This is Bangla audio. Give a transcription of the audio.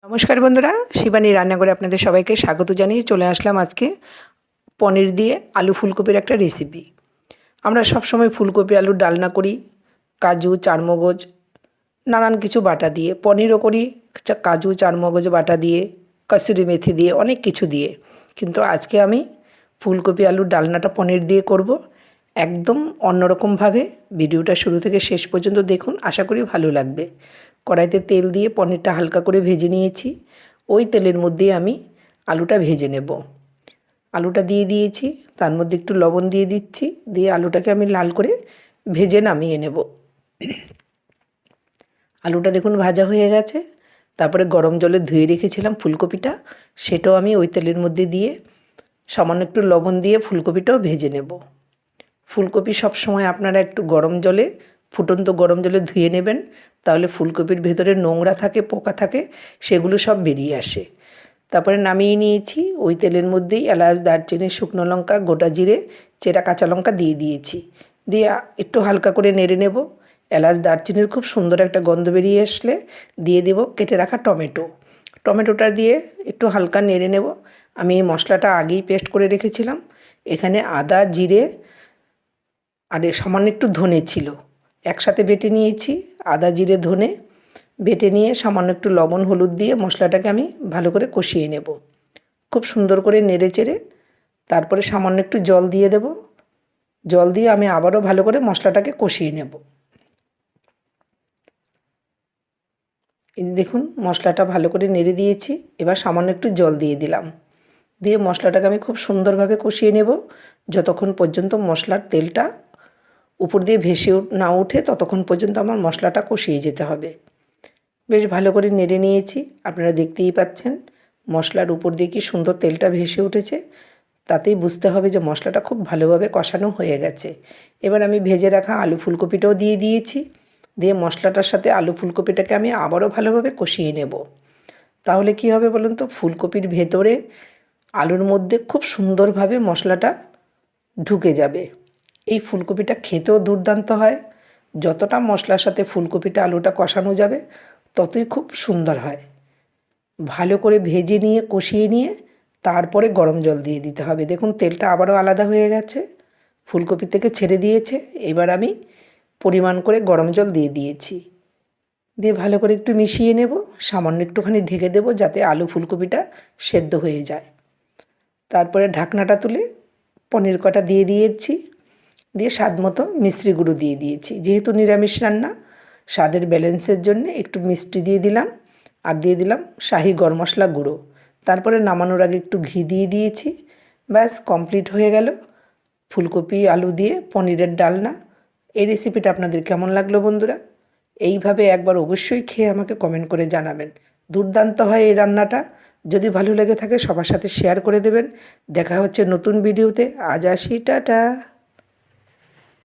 নমস্কার বন্ধুরা, শিবানী রান্নাঘরে আপনাদের সবাইকে স্বাগত জানিয়ে চলে আসলাম আজকে পনির দিয়ে আলু ফুলকপির একটা রেসিপি। আমরা সবসময় ফুলকপি আলুর ডালনা করি, কাজু চারমগজ নানান কিছু বাটা দিয়ে, পনিরও করি কাজু চারমগজ বাটা দিয়ে, কসুরি মেথি দিয়ে, অনেক কিছু দিয়ে। কিন্তু আজকে আমি ফুলকপি আলুর ডালনাটা পনির দিয়ে করব, একদম অন্যরকমভাবে। ভিডিওটা শুরু থেকে শেষ পর্যন্ত দেখুন, আশা করি ভালো লাগবে। কড়াইতে তেল দিয়ে পনিরটা হালকা করে ভেজে নিয়েছি। ওই তেলের মধ্যেই আমি আলুটা ভেজে নেব। আলুটা দিয়ে দিয়েছি, তার মধ্যে একটু লবণ দিয়ে দিচ্ছি, দিয়ে আলুটাকে আমি লাল করে ভেজে নামিয়ে নেব। আলুটা দেখুন ভাজা হয়ে গেছে। তারপরে গরম জলে ধুয়ে রেখেছিলাম ফুলকপিটা, সেটাও আমি ওই তেলের মধ্যে দিয়ে সামান্য একটু লবণ দিয়ে ফুলকপিটাও ভেজে নেব। ফুলকপি সব সময় আপনারা একটু গরম জলে, ফুটন্ত গরম জলে ধুয়ে নেবেন, তাহলে ফুলকপির ভেতরে নোংরা থাকে, পোকা থাকে, সেগুলো সব বেরিয়ে আসে। তারপরে নামিয়ে নিয়েছি। ওই তেলের মধ্যেই এলাচ, দারচিনি, শুকনো লঙ্কা, গোটা জিরে, চেরা কাঁচা লঙ্কা দিয়ে দিয়েছি। দিয়ে একটু হালকা করে নেড়ে নেব। এলাচ দারচিনির খুব সুন্দর একটা গন্ধ বেরিয়ে আসলে দিয়ে দেব কেটে রাখা টমেটো। টমেটোটা দিয়ে একটু হালকা নেড়ে নেব। আমি এই মশলাটা আগেই পেস্ট করে রেখেছিলাম। এখানে আদা, জিরে আর সামান্য একটু ধনে ছিল, একসাথে বেটে নিয়েছি। আদা জিরে ধনে বেটে নিয়ে সামান্য একটু লবণ হলুদ দিয়ে মশলাটাকে আমি ভালো করে কষিয়ে নেব। খুব সুন্দর করে নেড়ে চেড়ে তারপরে সামান্য একটু জল দিয়ে দেব। জল দিয়ে আমি আবারও ভালো করে মশলাটাকে কষিয়ে নেব। এই দেখুন মশলাটা ভালো করে নেড়ে দিয়েছি। এবার সামান্য একটু জল দিয়ে দিলাম। দিয়ে মশলাটাকে আমি খুব সুন্দরভাবে কষিয়ে নেব যতক্ষণ পর্যন্ত মশলার তেলটা উপর দিয়ে ভেসে না ওঠে, ততক্ষণ পর্যন্ত আমার মশলাটা কষিয়ে যেতে হবে। বেশ ভালো করে নেড়ে নিয়েছি, আপনারা দেখতেই পাচ্ছেন মশলার উপর দিয়ে কি সুন্দর তেলটা ভেসে উঠেছে। তাতেই বুঝতে হবে যে মশলাটা খুব ভালোভাবে কষানো হয়ে গেছে। এবার আমি ভেজে রাখা আলু ফুলকপিটাও দিয়ে দিয়েছি। দিয়ে মশলাটার সাথে আলু ফুলকপিটাকে আমি আবারও ভালোভাবে কষিয়ে নেব। তাহলে কি হবে বলুন তো, ফুলকপির ভেতরে আলুর মধ্যে খুব সুন্দরভাবে মশলাটা ঢুকে যাবে। এই ফুলকপিটা খেতেও দুর্দান্ত হয়। যতটা মশলার সাথে ফুলকপিটা আলুটা কষানো যাবে ততই খুব সুন্দর হয়। ভালো করে ভেজে নিয়ে কষিয়ে নিয়ে তারপরে গরম জল দিয়ে দিতে হবে। দেখুন তেলটা আবারও আলাদা হয়ে গেছে, ফুলকপি থেকে ছেড়ে দিয়েছে। এবার আমি পরিমাণ করে গরম জল দিয়ে দিয়েছি। দিয়ে ভালো করে একটু মিশিয়ে নেব, সামান্য একটুখানি ঢেকে দেব যাতে আলু ফুলকপিটা সেদ্ধ হয়ে যায়। তারপরে ঢাকনাটা তুলে পনির কটা দিয়ে দিয়েছি। দিয়ে স্বাদ মতো মিষ্টি গুঁড়ো দিয়ে দিয়েছি। যেহেতু নিরামিষ রান্না, স্বাদের ব্যালেন্সের জন্য একটু মিষ্টি দিয়ে দিলাম, আর দিয়ে দিলাম শাহি গরম মশলা গুঁড়ো। তারপরে নামানোর আগে একটু ঘি দিয়ে দিয়েছি। ব্যাস কমপ্লিট হয়ে গেল ফুলকপি আলু দিয়ে পনিরের ডালনা। এই রেসিপিটা আপনাদের কেমন লাগলো বন্ধুরা? এইভাবে একবার অবশ্যই খেয়ে আমাকে কমেন্ট করে জানাবেন। দুর্দান্ত হয় এই রান্নাটা। যদি ভালো লেগে থাকে সবার সাথে শেয়ার করে দেবেন। দেখা হচ্ছে নতুন ভিডিওতে। আজ আসি, টাটা।